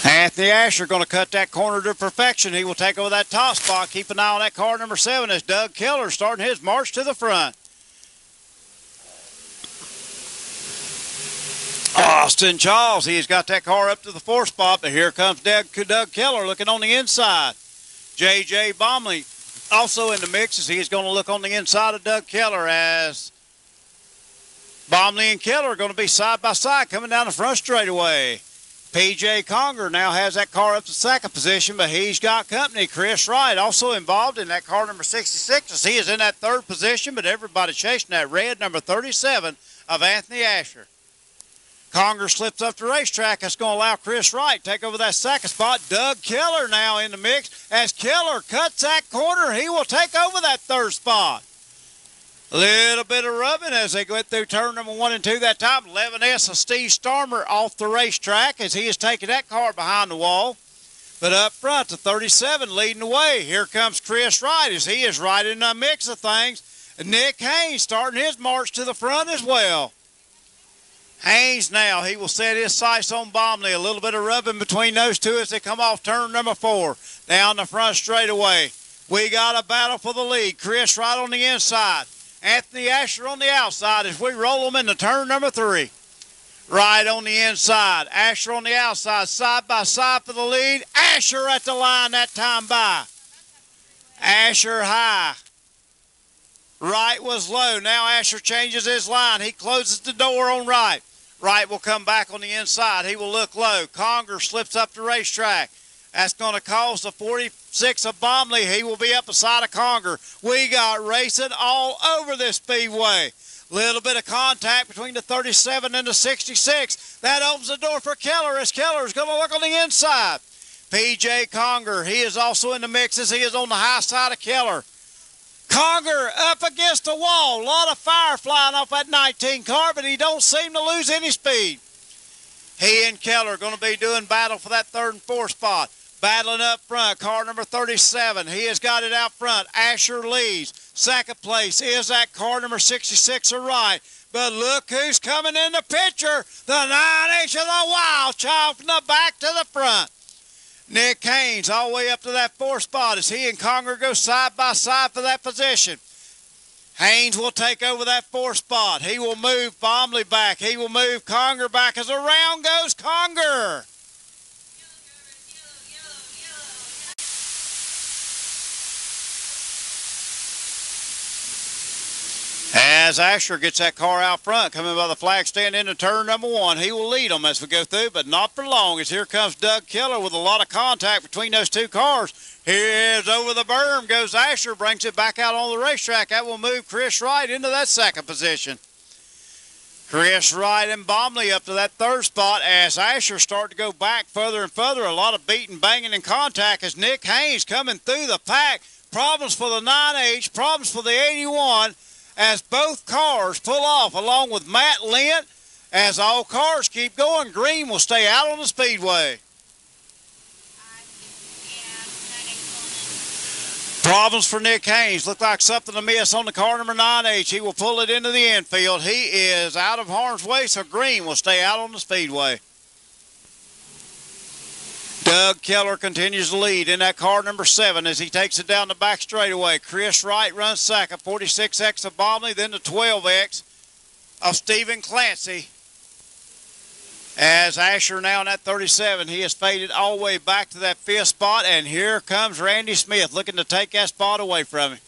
Anthony Asher going to cut that corner to perfection. He will take over that top spot. Keep an eye on that car number 7 as Doug Keller starting his march to the front. Austin Charles, he's got that car up to the 4th spot, but here comes Doug Keller looking on the inside. J.J. Bomley also in the mix as he's going to look on the inside of Doug Keller as Bomley and Keller are going to be side by side coming down the front straightaway. P.J. Conger now has that car up to 2nd position, but he's got company. Chris Wright also involved in that car number 66 as he is in that 3rd position, but everybody chasing that red number 37 of Anthony Asher. Conger slips up the racetrack. That's going to allow Chris Wright to take over that 2nd spot. Doug Keller now in the mix. As Keller cuts that corner, he will take over that 3rd spot. A little bit of rubbing as they go through turn number 1 and 2 that time. 11S of Steve Starmer off the racetrack as he is taking that car behind the wall. But up front, the 37 leading the way. Here comes Chris Wright as he is right in the mix of things. And Nick Haynes starting his march to the front as well. Haynes now, he will set his sights on Bomley. A little bit of rubbing between those two as they come off turn number 4. Down the front straightaway. We got a battle for the lead. Chris Wright on the inside. Anthony Asher on the outside as we roll them into turn number 3. Wright on the inside. Asher on the outside. Side by side for the lead. Asher at the line that time by. Asher high. Wright was low. Now Asher changes his line. He closes the door on Wright. Wright will come back on the inside. He will look low. Conger slips up the racetrack. That's going to cause the 46 of Bomley. He will be up beside of Conger. We got racing all over this speedway. Little bit of contact between the 37 and the 66. That opens the door for Keller as Keller is going to look on the inside. P.J. Conger, he is also in the mix as he is on the high side of Keller. Conger up against the wall. A lot of fire flying off that 19 car, but he don't seem to lose any speed. He and Keller are going to be doing battle for that 3rd and 4th spot. Battling up front, car number 37. He has got it out front. Asher leads. 2nd place is that car number 66 of Wright. But look who's coming in the picture. The 9H of the Wild Child from the back to the front. Nick Haynes all the way up to that 4th spot as he and Conger go side by side for that position. Haynes will take over that 4th spot. He will move Bomley back. He will move Conger back as around goes Conger. As Asher gets that car out front, coming by the flag stand into turn number 1, he will lead them as we go through, but not for long, as here comes Doug Keller with a lot of contact between those two cars. Here's over the berm goes Asher, brings it back out on the racetrack. That will move Chris Wright into that 2nd position. Chris Wright and Bomley up to that 3rd spot as Asher start to go back further and further. A lot of beating, banging, and contact as Nick Haynes coming through the pack. Problems for the 9H, problems for the 81. As both cars pull off along with Matt Lint. As all cars keep going, Green will stay out on the speedway. Problems for Nick Haynes. Look like something to miss on the car number 9H. He will pull it into the infield. He is out of harm's way, so Green will stay out on the speedway. Doug Keller continues to lead in that car number 7 as he takes it down the back straightaway. Chris Wright runs 2nd, 46X of Bomley, then the 12X of Stephen Clancy. As Asher now in that 37, he has faded all the way back to that 5th spot, and here comes Randy Smith looking to take that spot away from him.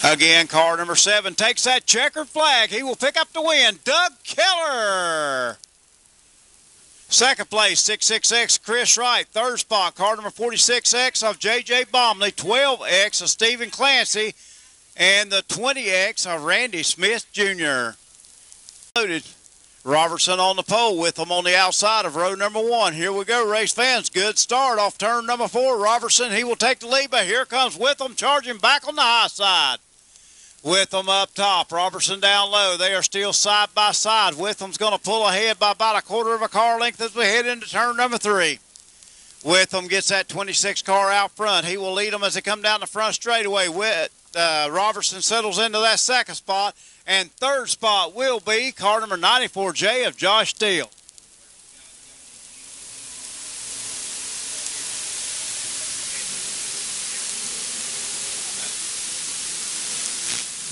Again, car number 7 takes that checkered flag. He will pick up the win. Doug Keller. 2nd place, 66X, Chris Wright. 3rd spot, car number 46X of J.J. Bomley. 12X of Stephen Clancy. And the 20X of Randy Smith Jr. Loaded. Robertson on the pole with them on the outside of row number 1. Here we go, race fans. Good start off turn number 4. Robertson, he will take the lead, but here comes Witham charging back on the high side. Witham up top, Robertson down low. They are still side by side. Witham's going to pull ahead by about a 1/4 of a car length as we head into turn number 3. Witham gets that 26 car out front. He will lead them as they come down the front straightaway. Robertson settles into that second spot. And third spot will be car number 94J of Josh Steele.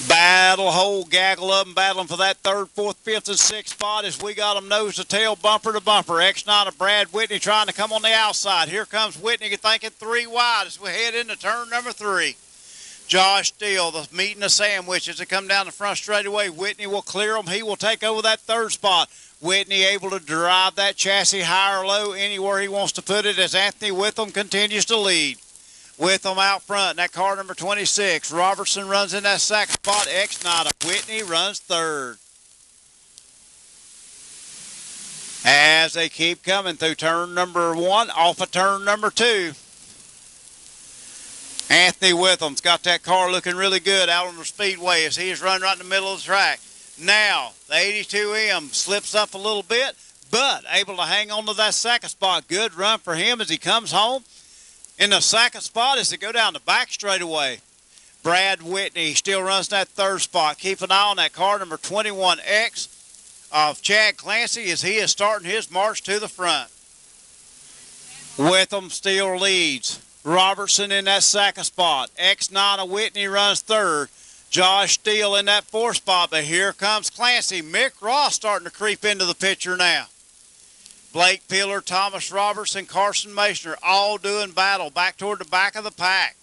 Battle, whole gaggle of them battling for that third, fourth, fifth, and sixth spot as we got them nose to tail, bumper to bumper. X9 of Brad Whitney trying to come on the outside. Here comes Whitney thinking 3 wide as we head into turn number 3. Josh Steele, the meat and the sandwich as they come down the front straightaway. Whitney will clear them. He will take over that third spot. Whitney able to drive that chassis high or low anywhere he wants to put it as Anthony Witham continues to lead. Witham out front in that car number 26. Robertson runs in that second spot. X9 of Whitney runs third. As they keep coming through turn number 1, off of turn number 2. Anthony Witham's got that car looking really good out on the speedway as he is running right in the middle of the track. Now, the 82M slips up a little bit, but able to hang on to that second spot. Good run for him as he comes home. In the second spot as they go down the back straightaway. Brad Whitney still runs that third spot. Keep an eye on that car number 21X of Chad Clancy as he is starting his march to the front. Witham still leads. Robertson in that second spot. X9 of Whitney runs third. Josh Steele in that fourth spot, but here comes Clancy. Mick Ross starting to creep into the picture now. Blake Pillar, Thomas Robertson, Carson Mason all doing battle back toward the back of the pack.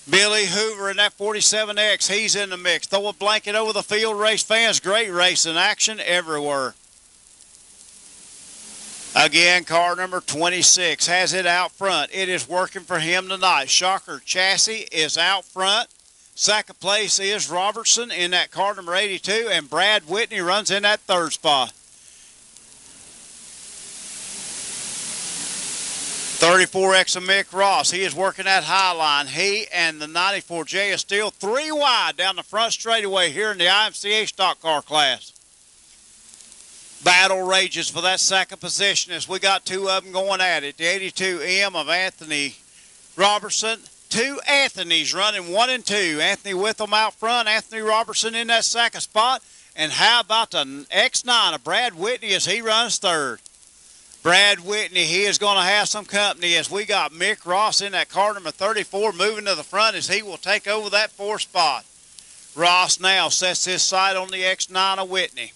Billy Hoover in that 47X, he's in the mix. Throw a blanket over the field, race fans. Great racing action everywhere. Again, car number 26 has it out front. It is working for him tonight. Shocker Chassis is out front. Second place is Robertson in that car number 82, and Brad Whitney runs in that third spot. 34X of Mick Ross, he is working that high line. He and the 94J is still 3 wide down the front straightaway here in the IMCA stock car class. Battle rages for that second position as we got 2 of them going at it. The 82M of Anthony Robertson. 2 Anthonys running 1 and 2. Anthony Witham out front. Anthony Robertson in that second spot. And how about the X9 of Brad Whitney as he runs third? Brad Whitney, he is going to have some company as we got Mick Ross in that car number 34 moving to the front as he will take over that 4th spot. Ross now sets his sight on the X9 of Whitney.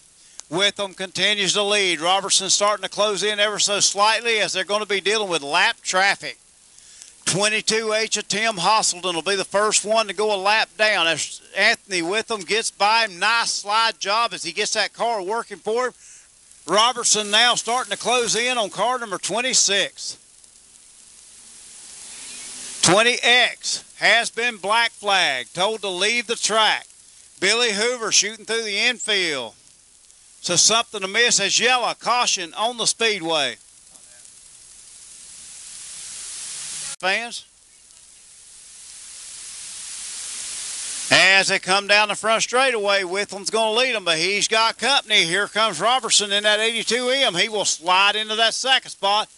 Witham continues to lead. Robertson starting to close in ever so slightly as they're going to be dealing with lap traffic. 22H of Tim Hosselton will be the first one to go a lap down as Anthony Witham gets by him. Nice slide job as he gets that car working for him. Robertson now starting to close in on car number 26. 20X has been black flagged, told to leave the track. Billy Hoover shooting through the infield. So something to miss as yellow caution on the speedway. Fans. As they come down the front straightaway, Witham's going to lead them, but he's got company. Here comes Robertson in that 82M. He will slide into that second spot.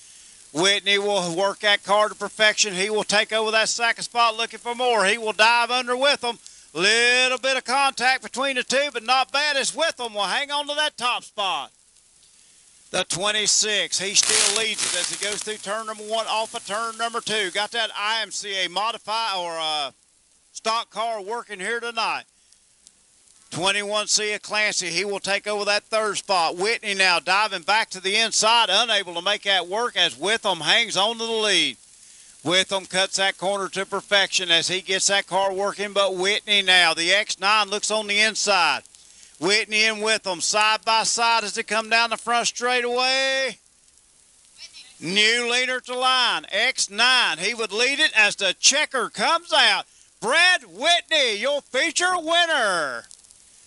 Whitney will work that car to perfection. He will take over that second spot looking for more. He will dive under Witham. Little bit of contact between the two, but not bad as Witham will hang on to that top spot. The 26, he still leads it as he goes through turn number 1 off of turn number 2. Got that IMCA modify or stock car working here tonight. 21C of Clancy, he will take over that 3rd spot. Whitney now diving back to the inside, unable to make that work as Witham hangs on to the lead. Witham cuts that corner to perfection as he gets that car working, but Whitney now, the X9 looks on the inside. Whitney and Witham side by side as they come down the front straightaway. New leader to line, X9. He would lead it as the checker comes out. Brad Whitney, your feature winner.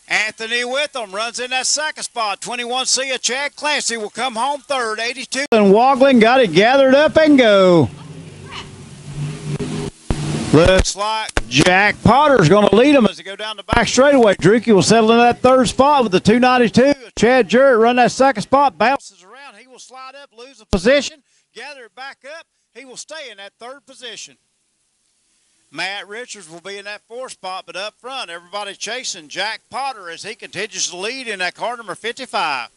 Anthony Witham runs in that second spot. 21C of Chad Clancy will come home third. 82 and Wogling got it gathered up and go. Looks like Jack Potter's going to lead them as they go down the back straightaway. Druki will settle in that 3rd spot with the 292. Chad Jarrett run that second spot, bounces around. He will slide up, lose a position, gather it back up. he will stay in that third position. Matt Richards will be in that fourth spot, but up front, everybody chasing Jack Potter as he continues to lead in that car number 55.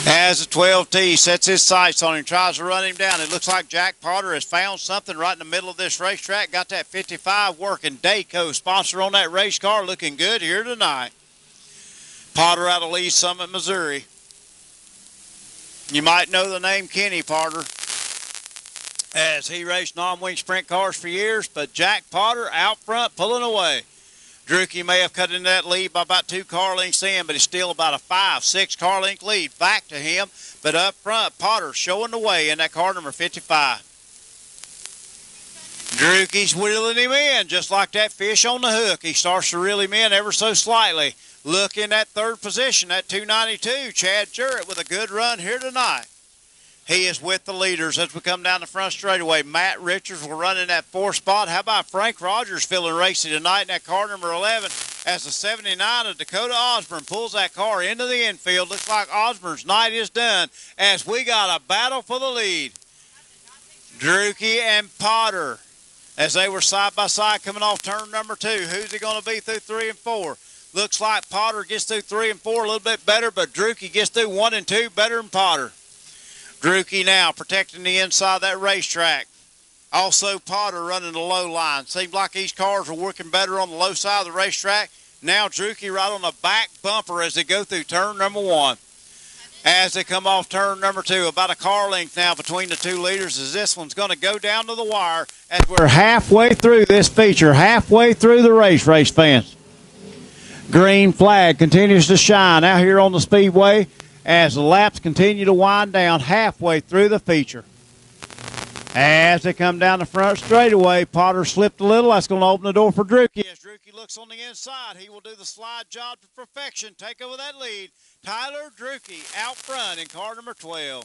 As the 12T sets his sights on him, tries to run him down. It looks like Jack Potter has found something right in the middle of this racetrack. Got that 55 working. Dayco, sponsor on that race car, looking good here tonight. Potter out of Lee Summit, Missouri. You might know the name Kenny Potter, as he raced non-wing sprint cars for years, but Jack Potter out front pulling away. Druki may have cut into that lead by about 2 car lengths in, but it's still about a 5-6 car length lead back to him. But up front, Potter showing the way in that car number 55. Druki's wheeling him in just like that fish on the hook. He starts to reel him in ever so slightly. Look in that third position, that 292, Chad Jarrett with a good run here tonight. He is with the leaders as we come down the front straightaway. Matt Richards will run in that 4th spot. How about Frank Rogers feeling racy tonight in that car number 11 as the 79 of Dakota Osborne pulls that car into the infield. Looks like Osborne's night is done as we got a battle for the lead. Druki and Potter as they were side by side coming off turn number 2. Who's he going to be through 3 and 4? Looks like Potter gets through 3 and 4 a little bit better, but Druki gets through 1 and 2 better than Potter. Druki now protecting the inside of that racetrack. Also Potter running the low line. Seems like these cars are working better on the low side of the racetrack. Now Druki right on the back bumper as they go through turn number 1. As they come off turn number 2, about a car length now between the 2 leaders as this one's going to go down to the wire as we're halfway through this feature, halfway through the race fans. Green flag continues to shine out here on the speedway as the laps continue to wind down halfway through the feature. As they come down the front straightaway, Potter slipped a little. That's going to open the door for Druki. As Druki looks on the inside, he will do the slide job to perfection, take over that lead. Tyler Druki out front in car number 12.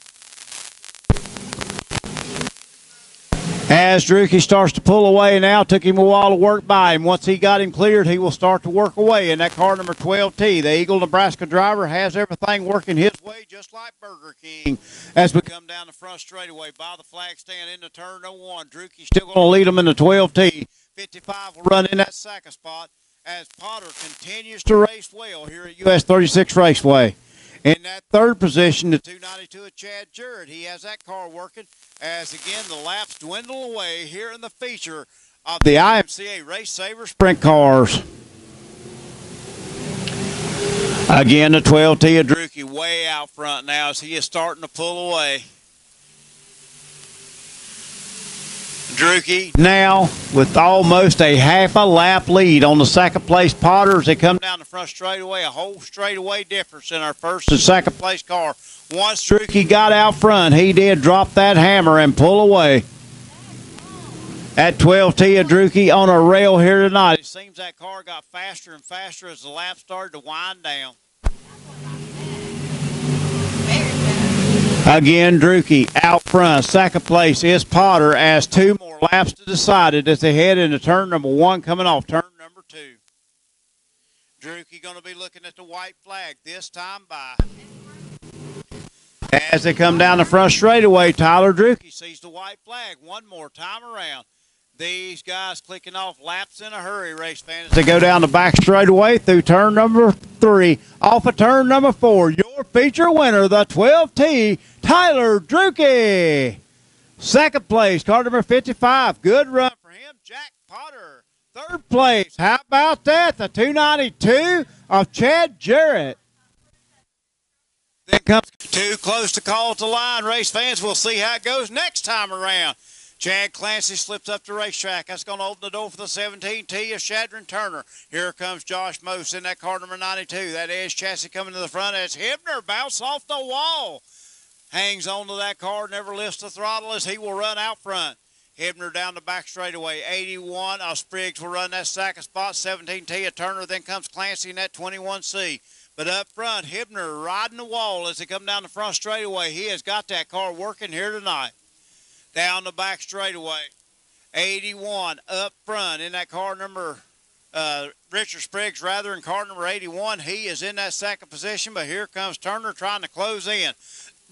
As Druki starts to pull away now, took him a while to work by him. Once he got him cleared, he will start to work away in that car number 12T. The Eagle, Nebraska driver has everything working his way just like Burger King. As we come down the front straightaway by the flag stand into turn number 1, Druki's still going to lead him in the 12T. 55 will run in that second spot as Potter continues to race well here at US 36 Raceway. In that third position, the 292 of Chad Jarrett. He has that car working as, again, the laps dwindle away here in the feature of the IMCA Race Saver Sprint Cars. Again, the 12T of Druki way out front now as he is starting to pull away. Druki now with almost a half a lap lead on the second place Potter as they come down the front straightaway. A whole straightaway difference in our first and second place car. Once Druki got out front, he did drop that hammer and pull away. That 12T of Druki on a rail here tonight. It seems that car got faster and faster as the lap started to wind down. Again, Druki out front. Second place is Potter as 2 more laps to decided as they head into turn number 1 coming off turn number 2. Druki going to be looking at the white flag this time by. As they come down the front straightaway, Tyler Druki sees the white flag one more time around. These guys clicking off laps in a hurry, race fans. They go down the back straightaway through turn number 3. Off of turn number 4, your feature winner, the 12T, Tyler Druki. Second place, car number 55. Good run for him, Jack Potter. Third place, how about that? The 292 of Chad Jarrett. Then comes too close to call at the line, race fans. We'll see how it goes next time around. Chad Clancy slips up the racetrack. That's going to open the door for the 17T of Shadron Turner. Here comes Josh Mose in that car number 92. That edge chassis coming to the front as Hibner bounces off the wall. Hangs on to that car, never lifts the throttle as he will run out front. Hibner down the back straightaway. 81 of Spriggs will run that second spot. 17T of Turner. Then comes Clancy in that 21C. But up front, Hibner riding the wall as they come down the front straightaway. He has got that car working here tonight. Down the back straightaway. 81 up front in that car number Richard Spriggs rather in car number 81. He is in that second position, but here comes Turner trying to close in.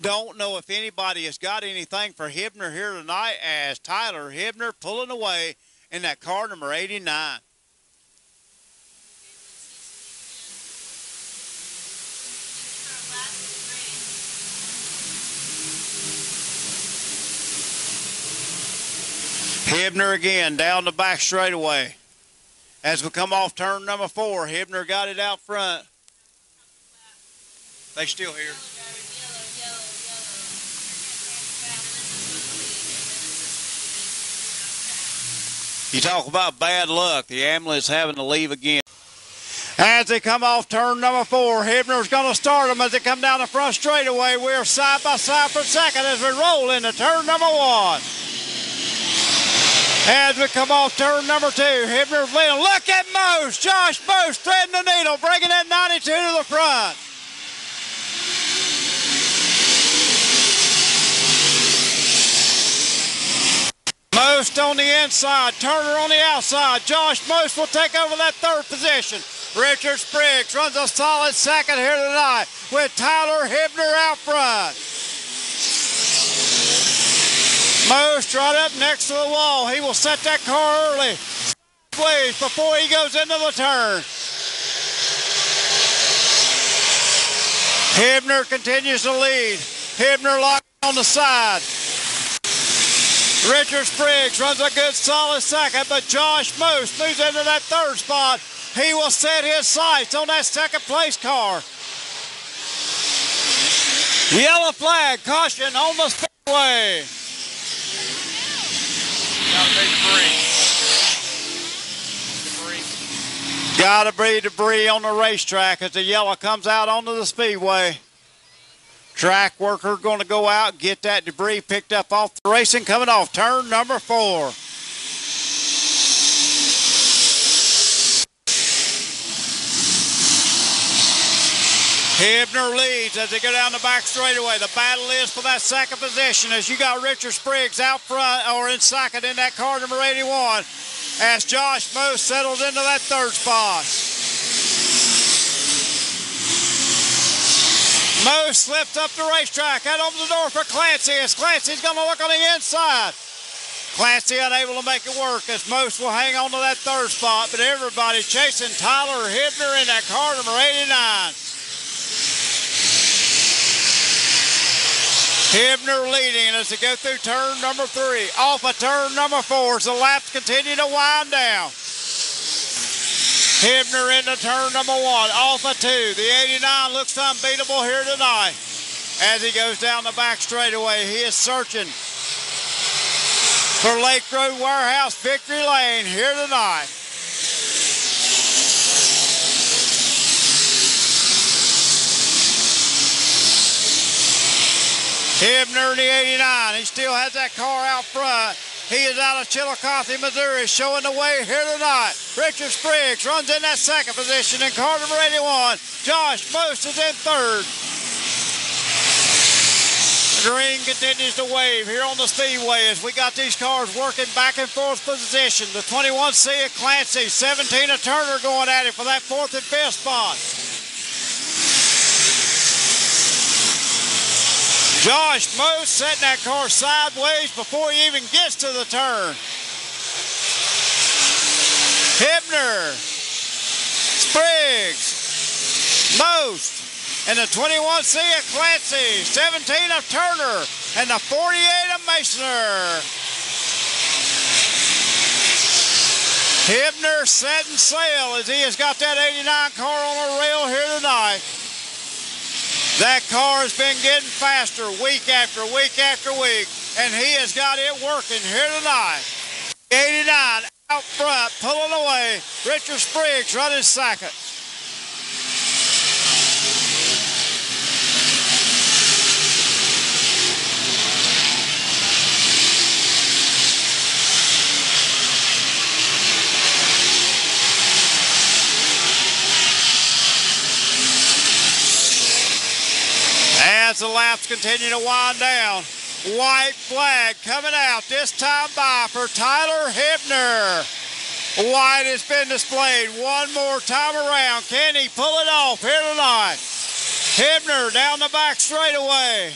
Don't know if anybody has got anything for Hibner here tonight, as Tyler Hibner pulling away in that car number 89. Hibner again down the back straightaway. As we come off turn number 4, Hibner got it out front. They still here. You talk about bad luck. The ambulance having to leave again. As they come off turn number 4, Hibner's going to start them as they come down the front straightaway. We're side by side for second as we roll into turn number 1. As we come off turn number 2, Hibner's leading. Look at Most. Josh Most threading the needle, bringing that 92 to the front. Most on the inside, Turner on the outside. Josh Most will take over that third position. Richard Spriggs runs a solid second here tonight with Tyler Hibner out front. Most right up next to the wall. He will set that car early, please, before he goes into the turn. Hibner continues to lead. Hibner locked on the side. Richard Spriggs runs a good solid second, but Josh Most moves into that third spot. He will set his sights on that second place car. Yellow flag, caution on the speedway. Gotta be debris on the racetrack as the yellow comes out onto the speedway. Track worker going to go out and get that debris picked up off the racing coming off turn number 4. Hibner leads as they go down the back straightaway. The battle is for that second position as you got Richard Spriggs out front or in second in that car number 81 as Josh Most settles into that third spot. Most slips up the racetrack. That opens the door for Clancy as Clancy's going to look on the inside. Clancy unable to make it work as Most will hang on to that third spot, but everybody chasing Tyler Hibner in that car number 89. Hibner leading as they go through turn number 3. Off of turn number 4 as the laps continue to wind down. Hibner into turn number 1, off of 2. The 89 looks unbeatable here tonight. As he goes down the back straightaway, he is searching for Lake Road Warehouse Victory Lane here tonight. Hibner in the 89, he still has that car out front. He is out of Chillicothe, Missouri, showing the way here tonight. Richard Spriggs runs in that second position in car number 81. Josh Most is in third. The green continues to wave here on the speedway as we got these cars working back and forth position. The 21C of Clancy, 17 of Turner going at it for that 4th and 5th spot. Josh Most setting that car sideways before he even gets to the turn. Hibner, Spriggs, Most, and the 21C of Clancy, 17 of Turner, and the 48 of Masoner. Hibner setting sail as he has got that 89 car on a rail here tonight. That car has been getting faster week after week after week, and he has got it working here tonight. 89 out front, pulling away. Richard Spriggs running second. As the laps continue to wind down, white flag coming out, this time by for Tyler Hibner. Wide it's been displayed. One more time around. Can he pull it off here tonight? Hibner down the back straightaway.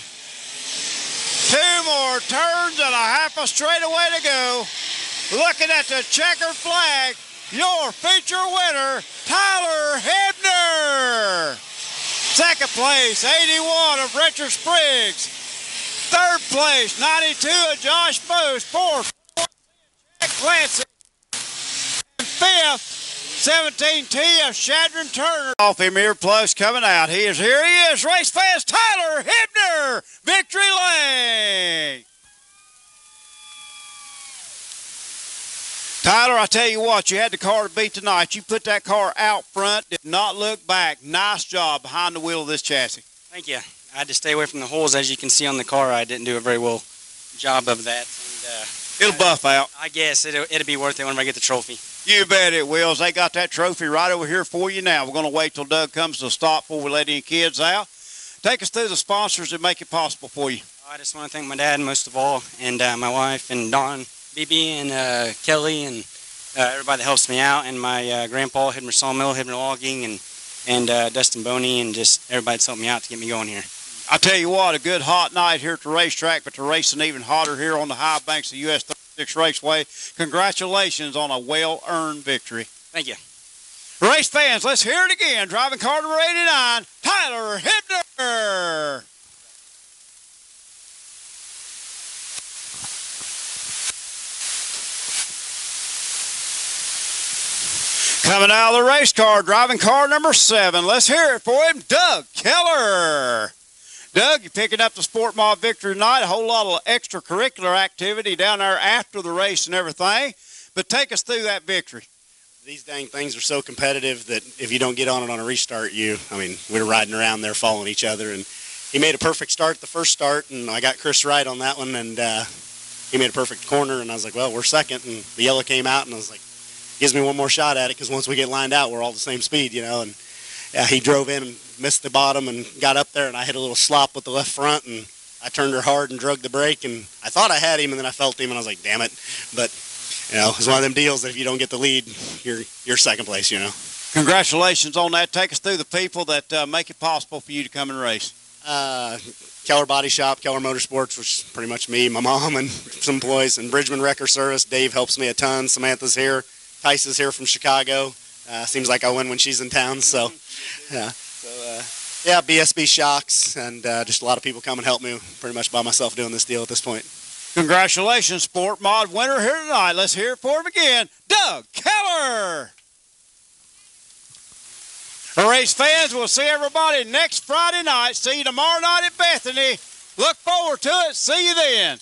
2 more turns and a half a straightaway to go. Looking at the checkered flag, your feature winner, Tyler Hibner. Second place, 81 of Richard Spriggs. Third place, 92 of Josh Moose. Fourth, Jack Clancy. And fifth, 17T of Shadron Turner. Off him earplugs coming out. He is here. He is. Race fast, Tyler Hibner. Victory lane. Tyler, I tell you what, you had the car to beat tonight. You put that car out front, did not look back. Nice job behind the wheel of this chassis. Thank you. I had to stay away from the holes. As you can see on the car, I didn't do a very well job of that. And, it'll buff out. I guess it'll be worth it whenever I get the trophy. You bet it will. They got that trophy right over here for you now. We're going to wait till Doug comes to a stop before we let any kids out. Take us through the sponsors that make it possible for you. I just want to thank my dad most of all, and my wife, and Dawn, BB, and Kelly, and everybody that helps me out, and my grandpa, Hibner Sawmill, Hibner Logging, and Dustin Boney, and just everybody that's helped me out to get me going here. I tell you what, a good hot night here at the racetrack, but the racing even hotter here on the high banks of US 36 Raceway. Congratulations on a well-earned victory. Thank you. Race fans, let's hear it again. Driving car number 89, Tyler Hibner. Coming out of the race car, driving car number 7. Let's hear it for him, Doug Keller. Doug, you're picking up the Sport Mod victory tonight. A whole lot of extracurricular activity down there after the race and everything. But take us through that victory. These dang things are so competitive that if you don't get on it on a restart, we were riding around there following each other. And he made a perfect start the first start, and I got Chris right on that one. And he made a perfect corner, and I was like, well, we're second. And the yellow came out, and I was like, gives me one more shot at it because once we get lined out, we're all the same speed, And he drove in and missed the bottom and got up there, and I hit a little slop with the left front, and I turned her hard and drug the brake, and I thought I had him, and then I felt him, and I was like, damn it. But, it's one of them deals that if you don't get the lead, you're second place, Congratulations on that. Take us through the people that make it possible for you to come and race. Keller Body Shop, Keller Motorsports, which is pretty much me, my mom, and some employees, and Bridgman Wrecker Service. Dave helps me a ton. Samantha's here. Tice is here from Chicago. Seems like I win when she's in town, so yeah. So BSB Shocks, and just a lot of people come and help me. Pretty much by myself doing this deal at this point. Congratulations, Sport Mod winner here tonight. Let's hear it for him again, Doug Keller. Race fans, we'll see everybody next Friday night. See you tomorrow night at Bethany. Look forward to it. See you then.